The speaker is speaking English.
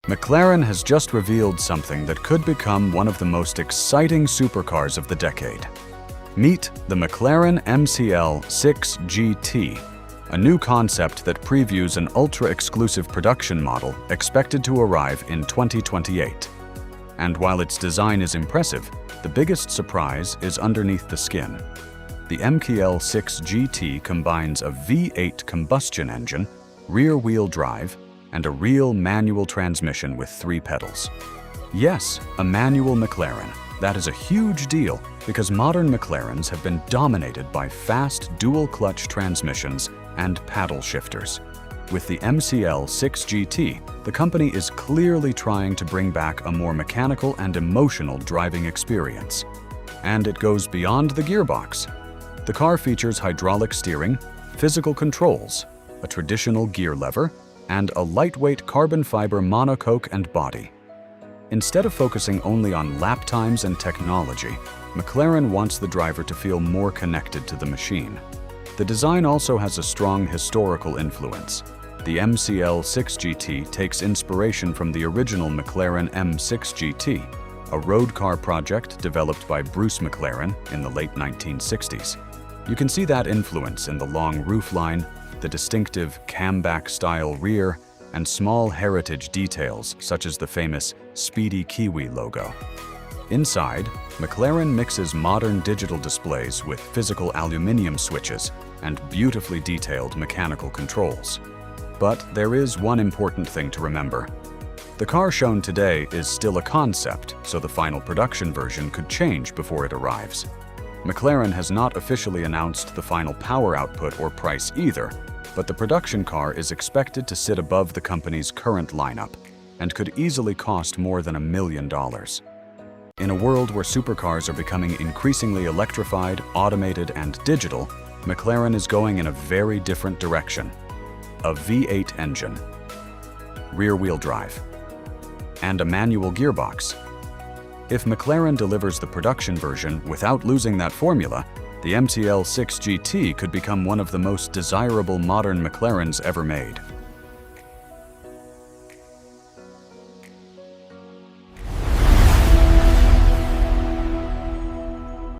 McLaren has just revealed something that could become one of the most exciting supercars of the decade. Meet the McLaren McL 6GT, a new concept that previews an ultra-exclusive production model expected to arrive in 2028. And while its design is impressive, the biggest surprise is underneath the skin. The McL 6GT combines a V8 combustion engine, rear-wheel drive, and a real manual transmission with 3 pedals. Yes, a manual McLaren. That is a huge deal because modern McLarens have been dominated by fast dual-clutch transmissions and paddle shifters. With the McL 6GT, the company is clearly trying to bring back a more mechanical and emotional driving experience. And it goes beyond the gearbox. The car features hydraulic steering, physical controls, a traditional gear lever, and a lightweight carbon fiber monocoque and body. Instead of focusing only on lap times and technology, McLaren wants the driver to feel more connected to the machine. The design also has a strong historical influence. The McL 6GT takes inspiration from the original McLaren M6GT, a road car project developed by Bruce McLaren in the late 1960s. You can see that influence in the long roofline, the distinctive camback-style rear, and small heritage details such as the famous Speedy Kiwi logo. Inside, McLaren mixes modern digital displays with physical aluminum switches and beautifully detailed mechanical controls. But there is one important thing to remember. The car shown today is still a concept, so the final production version could change before it arrives. McLaren has not officially announced the final power output or price either, but the production car is expected to sit above the company's current lineup and could easily cost more than $1 million. In a world where supercars are becoming increasingly electrified, automated, and digital, McLaren is going in a very different direction. A V8 engine, rear-wheel drive, and a manual gearbox. If McLaren delivers the production version without losing that formula, the McL 6GT could become one of the most desirable modern McLarens ever made.